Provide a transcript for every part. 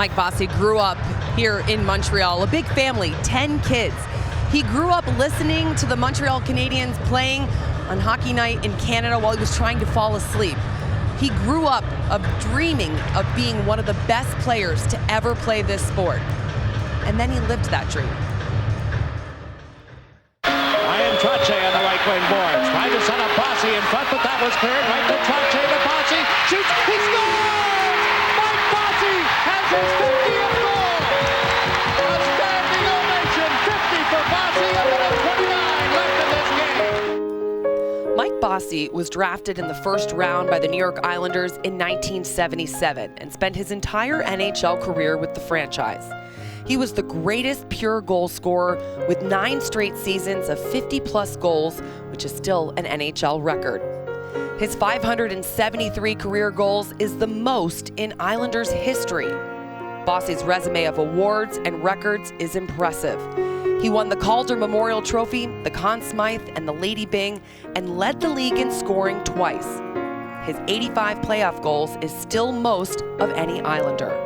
Mike Bossy grew up here in Montreal, a big family, 10 kids. He grew up listening to the Montreal Canadiens playing on hockey night in Canada while he was trying to fall asleep. He grew up dreaming of being one of the best players to ever play this sport. And then he lived that dream. Ryan Trottier on the right wing boards. Trying to set up Bossy in front, but that was cleared. Right to Trottier to Bossy. Shoots. He scores! Mike Bossy has his 50th goal! A standing ovation. 50 for Bossy. A minute 29 left in this game. Mike Bossy was drafted in the first round by the New York Islanders in 1977 and spent his entire NHL career with the franchise. He was the greatest pure goal scorer with 9 straight seasons of 50-plus goals, which is still an NHL record. His 573 career goals is the most in Islanders history. Bossy's resume of awards and records is impressive. He won the Calder Memorial Trophy, the Conn Smythe, and the Lady Byng, and led the league in scoring twice. His 85 playoff goals is still most of any Islander.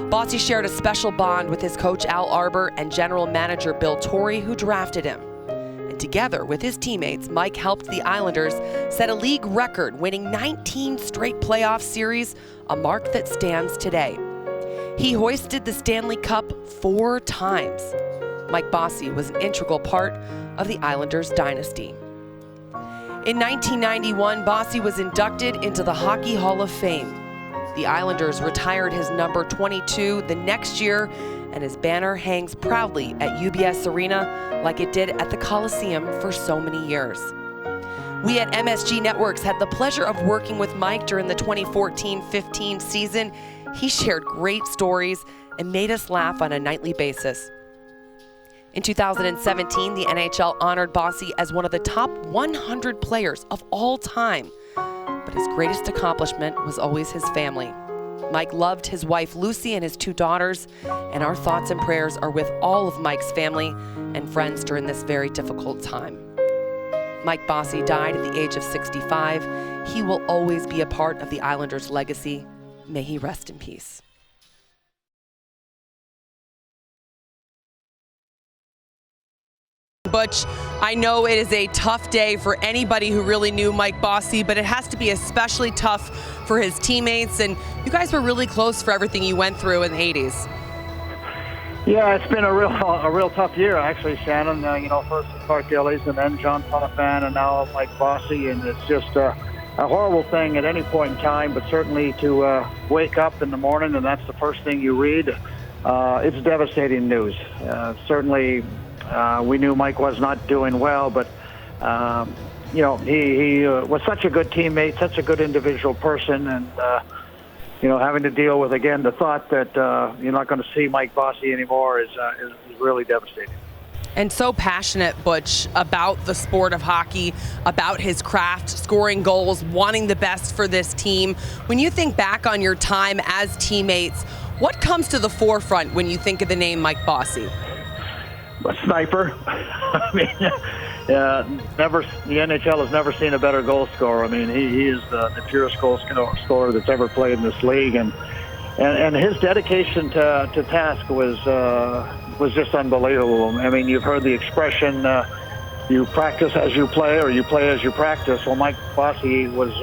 Bossy shared a special bond with his coach Al Arbour and general manager Bill Torrey, who drafted him. And together with his teammates, Mike helped the Islanders set a league record, winning 19 straight playoff series, a mark that stands today. He hoisted the Stanley Cup 4 times. Mike Bossy was an integral part of the Islanders dynasty. In 1991, Bossy was inducted into the Hockey Hall of Fame. The Islanders retired his number 22 the next year, and his banner hangs proudly at UBS Arena like it did at the Coliseum for so many years. We at MSG Networks had the pleasure of working with Mike during the 2014-15 season. He shared great stories and made us laugh on a nightly basis. In 2017, the NHL honored Bossy as one of the top 100 players of all time. But his greatest accomplishment was always his family. Mike loved his wife Lucy and his 2 daughters, and our thoughts and prayers are with all of Mike's family and friends during this very difficult time. Mike Bossy died at the age of 65. He will always be a part of the Islanders' legacy. May he rest in peace. Butch, I know it is a tough day for anybody who really knew Mike Bossy, but it has to be especially tough for his teammates, and you guys were really close for everything you went through in the 80s. Yeah, it's been a real tough year, actually, Shannon. First Clark Gillies and then John Potifan and now Mike Bossy, and it's just a horrible thing at any point in time, but certainly to wake up in the morning and that's the first thing you read, it's devastating news. Certainly, we knew Mike was not doing well, but he was such a good teammate, such a good individual person, and having to deal with again the thought that you're not going to see Mike Bossy anymore is really devastating. And so passionate, Butch, about the sport of hockey, about his craft, scoring goals, wanting the best for this team. When you think back on your time as teammates, what comes to the forefront when you think of the name Mike Bossy? A sniper. I mean, the NHL has never seen a better goal scorer. I mean, he is the purest goal scorer that's ever played in this league, and his dedication to task was just unbelievable. I mean, you've heard the expression, you practice as you play or you play as you practice. Well, Mike Bossy was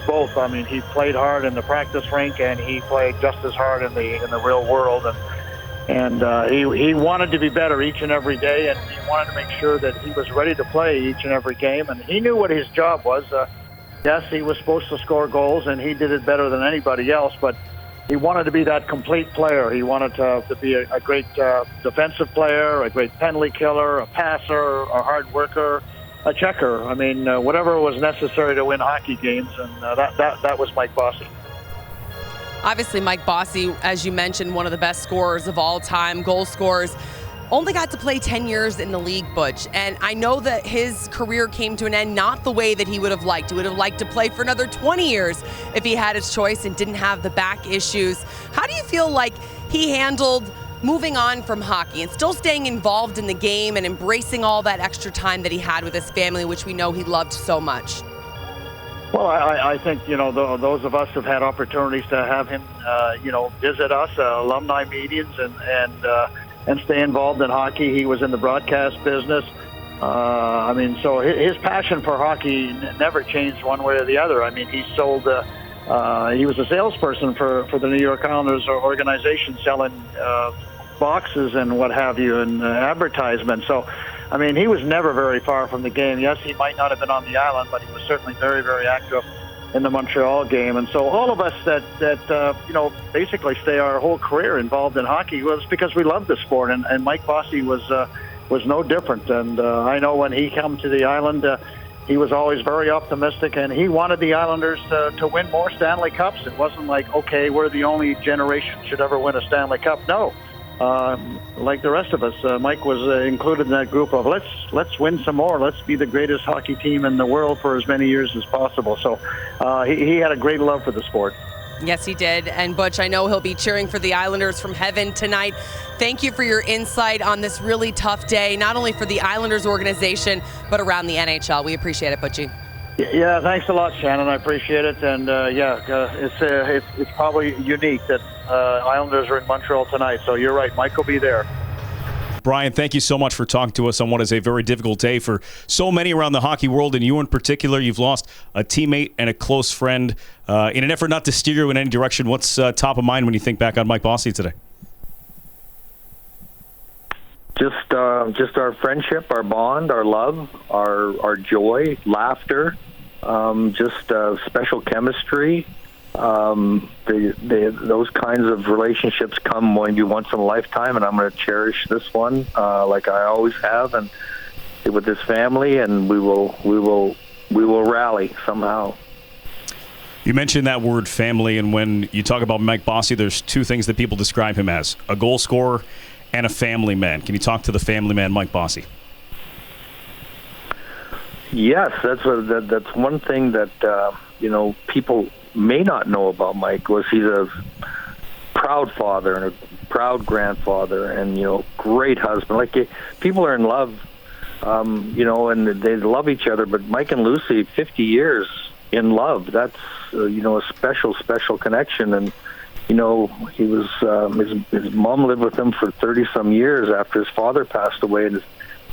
both. I mean, he played hard in the practice rink and he played just as hard in the real world. And he wanted to be better each and every day, and he wanted to make sure that he was ready to play each and every game. And he knew what his job was. Yes, he was supposed to score goals, and he did it better than anybody else, but he wanted to be that complete player. He wanted to be a great defensive player, a great penalty killer, a passer, a hard worker, a checker. I mean, whatever was necessary to win hockey games, and that was Mike Bossy. Obviously, Mike Bossy, as you mentioned, one of the best scorers of all time, goal scorers. Only got to play 10 years in the league, Butch. And I know that his career came to an end not the way that he would have liked. He would have liked to play for another 20 years if he had his choice and didn't have the back issues. How do you feel like he handled moving on from hockey and still staying involved in the game and embracing all that extra time that he had with his family, which we know he loved so much? Well, I think, those of us have had opportunities to have him, visit us, alumni meetings, and stay involved in hockey. He was in the broadcast business. So his passion for hockey never changed one way or the other. I mean, he sold. He was a salesperson for the New York Islanders organization, selling boxes and what have you, and advertisements. So, I mean, he was never very far from the game. Yes, he might not have been on the island, but he was certainly very, very active in the Montreal game. And so all of us that basically stay our whole career involved in hockey was because we love the sport. And Mike Bossy was no different. And I know when he came to the island, he was always very optimistic, and he wanted the Islanders to win more Stanley Cups. It wasn't like, okay, we're the only generation should ever win a Stanley Cup. No. Like the rest of us, Mike was included in that group of let's win some more. Let's be the greatest hockey team in the world for as many years as possible. So he had a great love for the sport. Yes, he did. And Butch, I know he'll be cheering for the Islanders from heaven tonight. Thank you for your insight on this really tough day, not only for the Islanders organization, but around the NHL. We appreciate it, Butchie. Yeah, thanks a lot, Shannon. I appreciate it. And it's probably unique that Islanders are in Montreal tonight. So you're right, Mike will be there. Bryan, thank you so much for talking to us on what is a very difficult day for so many around the hockey world, and you in particular. You've lost a teammate and a close friend. In an effort not to steer you in any direction, what's top of mind when you think back on Mike Bossy today? Just our friendship, our bond, our love, our joy, laughter, just special chemistry. Those kinds of relationships come when you once in a lifetime, and I'm going to cherish this one like I always have, and with this family, and we will rally somehow. You mentioned that word family, and when you talk about Mike Bossy, there's two things that people describe him as: a goal scorer and a family man. Can you talk to the family man, Mike Bossy? Yes, that's one thing that people may not know about Mike. Was he's a proud father and a proud grandfather, and great husband. Like, people are in love, and they love each other. But Mike and Lucy, 50 years in love. That's a special connection. And he was his mom lived with him for 30-some years after his father passed away, and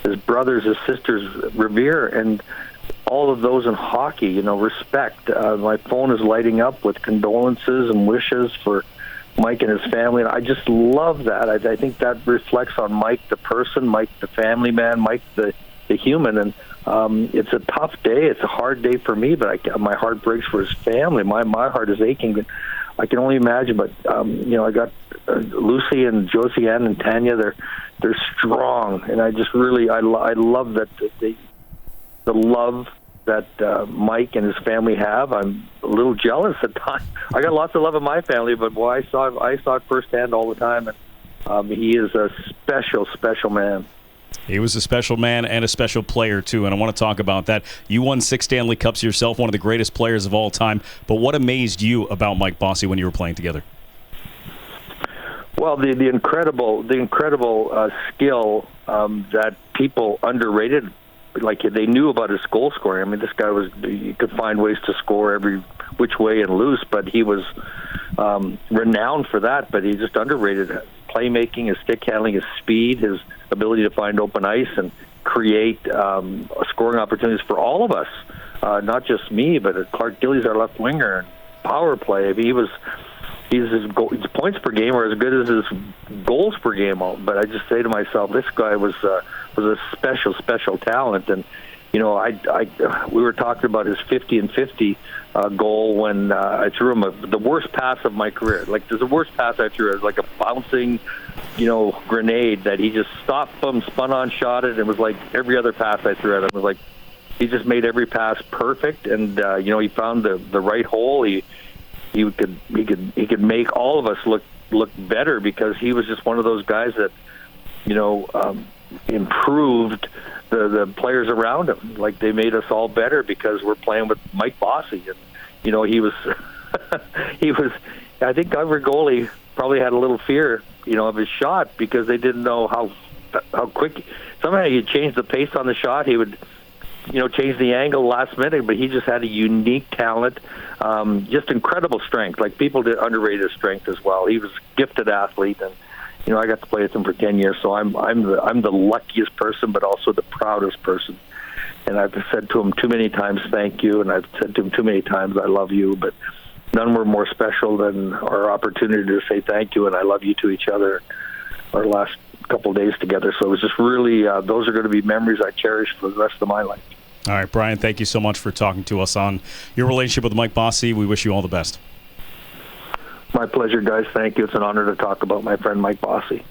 his brothers, his sisters revere, and all of those in hockey, respect. My phone is lighting up with condolences and wishes for Mike and his family, and I just love that. I think that reflects on Mike the person, Mike the family man, Mike the human. And it's a tough day. It's a hard day for me, but my heart breaks for his family. My heart is aching, but I can only imagine. But I got Lucy and Josie Ann and Tanya. They're strong, and I just really I love that the love that Mike and his family have. I'm a little jealous at times. I got lots of love in my family, but boy, I saw it firsthand all the time. And he is a special man. He was a special man and a special player, too, and I want to talk about that. You won 6 Stanley Cups yourself, one of the greatest players of all time. But what amazed you about Mike Bossy when you were playing together? Well, the incredible skill that people underrated. Like, they knew about his goal scoring. I mean, this guy you could find ways to score every which way and loose, but he was renowned for that. But he just underrated playmaking, his stick handling, his speed, his ability to find open ice and create scoring opportunities for all of us, not just me, but Clark Gillies, our left winger, and power play. I mean, his points per game are as good as his goals per game. But I just say to myself, this guy was a special talent. And we were talking about his 50-50 goal when I threw him the worst pass of my career. Like, there's the worst pass I threw. It was like a bouncing, grenade that he just stopped, boom, spun on, shot it. It was like every other pass I threw at him. It was like he just made every pass perfect, and he found the right hole. He could make all of us look better, because he was just one of those guys that improved the players around him. Like, they made us all better because we're playing with Mike Bossy, and he was I think every goalie probably had a little fear of his shot, because they didn't know how quick. Somehow he'd change the pace on the shot. He would change the angle last minute, but he just had a unique talent, just incredible strength. Like, people did underrate his strength as well. He was a gifted athlete, and I got to play with him for 10 years, so I'm the luckiest person, but also the proudest person. And I've said to him too many times, thank you, and I've said to him too many times, I love you, but none were more special than our opportunity to say thank you and I love you to each other our last couple of days together. So it was just really, those are going to be memories I cherish for the rest of my life. All right, Bryan, thank you so much for talking to us on your relationship with Mike Bossy. We wish you all the best. My pleasure, guys. Thank you. It's an honor to talk about my friend Mike Bossy.